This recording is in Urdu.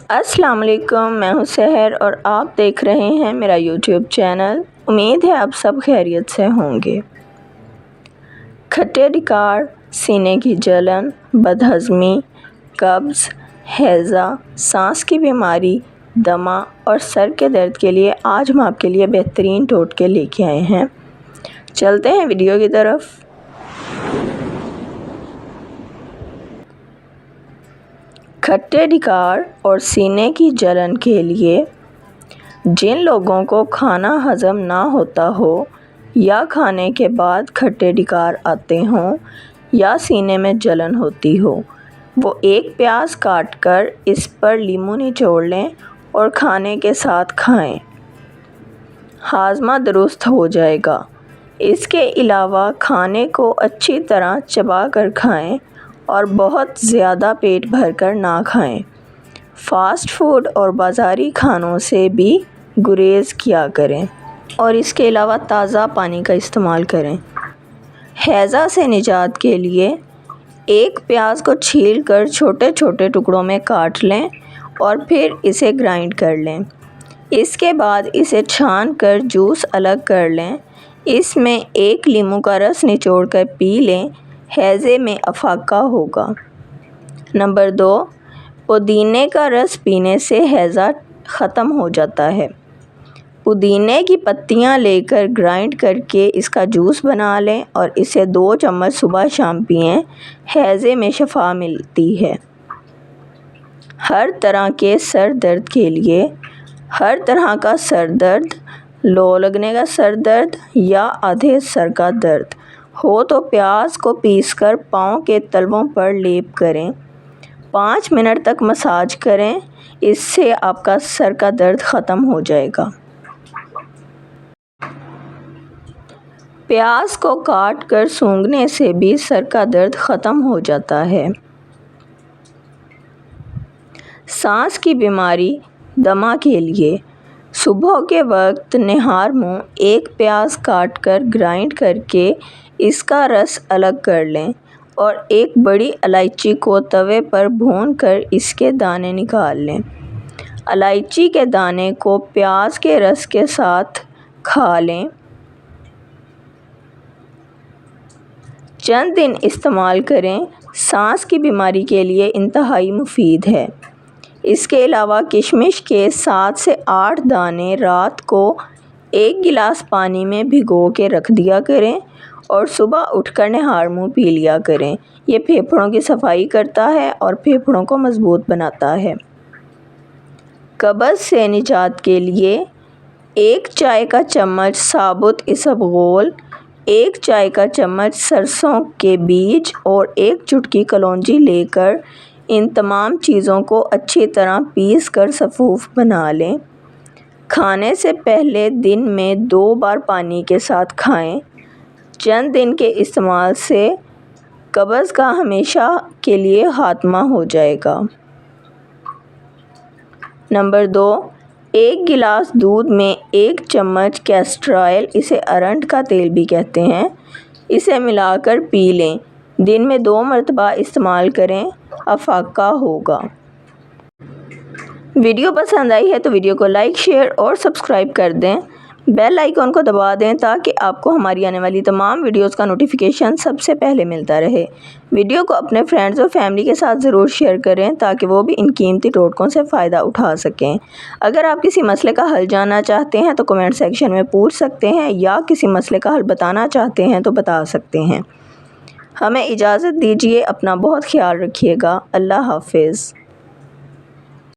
السلام علیکم، میں ہوں سحر اور آپ دیکھ رہے ہیں میرا یوٹیوب چینل۔ امید ہے آپ سب خیریت سے ہوں گے۔ کھٹے ڈکار، سینے کی جلن، بدہضمی، قبض، ہیضہ، سانس کی بیماری، دمہ اور سر کے درد کے لیے آج ہم آپ کے لیے بہترین ٹوٹکے لے کے آئے ہیں۔ چلتے ہیں ویڈیو کی طرف۔ کھٹے ڈکار اور سینے کی جلن کے لیے جن لوگوں کو کھانا ہضم نہ ہوتا ہو یا کھانے کے بعد کھٹے ڈکار آتے ہوں یا سینے میں جلن ہوتی ہو، وہ ایک پیاز کاٹ کر اس پر لیموں نچوڑ لیں اور کھانے کے ساتھ کھائیں۔ ہاضمہ درست ہو جائے گا۔ اس کے علاوہ کھانے کو اچھی طرح چبا کر کھائیں اور بہت زیادہ پیٹ بھر کر نہ کھائیں۔ فاسٹ فوڈ اور بازاری کھانوں سے بھی گریز کیا کریں اور اس کے علاوہ تازہ پانی کا استعمال کریں۔ ہیضہ سے نجات کے لیے ایک پیاز کو چھیل کر چھوٹے چھوٹے ٹکڑوں میں کاٹ لیں اور پھر اسے گرائنڈ کر لیں۔ اس کے بعد اسے چھان کر جوس الگ کر لیں۔ اس میں ایک لیموں کا رس نچوڑ کر پی لیں، ہیضے میں افاقہ ہوگا۔ نمبر 2، پودینے کا رس پینے سے ہیضہ ختم ہو جاتا ہے۔ پودینے کی پتیاں لے کر گرائنڈ کر کے اس کا جوس بنا لیں اور اسے 2 چمچ صبح شام پئیں، ہیضے میں شفا ملتی ہے۔ ہر طرح کے سر درد کے لیے ہر طرح کا سر درد، لو لگنے کا سر درد یا آدھے سر کا درد ہو تو پیاز کو پیس کر پاؤں کے تلووں پر لیپ کریں۔ 5 منٹ تک مساج کریں، اس سے آپ کا سر کا درد ختم ہو جائے گا۔ پیاز کو کاٹ کر سونگھنے سے بھی سر کا درد ختم ہو جاتا ہے۔ سانس کی بیماری، دمہ کے لیے صبح کے وقت نہار منہ ایک پیاز کاٹ کر گرائنڈ کر کے اس کا رس الگ کر لیں اور ایک بڑی الائچی کو توے پر بھون کر اس کے دانے نکال لیں۔ الائچی کے دانے کو پیاز کے رس کے ساتھ کھا لیں۔ چند دن استعمال کریں۔ سانس کی بیماری کے لیے انتہائی مفید ہے۔ اس کے علاوہ کشمش کے 7 سے 8 دانے رات کو 1 گلاس پانی میں بھگو کے رکھ دیا کریں اور صبح اٹھ کر نہار منہ پی لیا کریں۔ یہ پھیپھڑوں کی صفائی کرتا ہے اور پھیپھڑوں کو مضبوط بناتا ہے۔ قبض سے نجات کے لیے 1 چائے کا چمچ ثابت اسبغول، 1 چائے کا چمچ سرسوں کے بیج اور 1 چٹکی کلونجی لے کر ان تمام چیزوں کو اچھی طرح پیس کر سفوف بنا لیں۔ کھانے سے پہلے دن میں 2 بار پانی کے ساتھ کھائیں۔ چند دن کے استعمال سے قبض کا ہمیشہ کے لیے خاتمہ ہو جائے گا۔ نمبر 2، 1 گلاس دودھ میں 1 چمچ کیسٹر آئل، اسے ارنڈ کا تیل بھی کہتے ہیں، اسے ملا کر پی لیں۔ دن میں 2 مرتبہ استعمال کریں، افاقہ ہوگا۔ ویڈیو پسند آئی ہے تو ویڈیو کو لائک، شیئر اور سبسکرائب کر دیں۔ بیل آئیکن کو دبا دیں تاکہ آپ کو ہماری آنے والی تمام ویڈیوز کا نوٹیفیکیشن سب سے پہلے ملتا رہے۔ ویڈیو کو اپنے فرینڈز اور فیملی کے ساتھ ضرور شیئر کریں تاکہ وہ بھی ان قیمتی ٹوٹکوں سے فائدہ اٹھا سکیں۔ اگر آپ کسی مسئلے کا حل جاننا چاہتے ہیں تو کمنٹ سیکشن میں پوچھ سکتے ہیں یا کسی مسئلے کا حل بتانا چاہتے ہیں تو بتا سکتے ہیں۔ ہمیں اجازت دیجیے، اپنا بہت خیال رکھیے گا۔ اللہ حافظ۔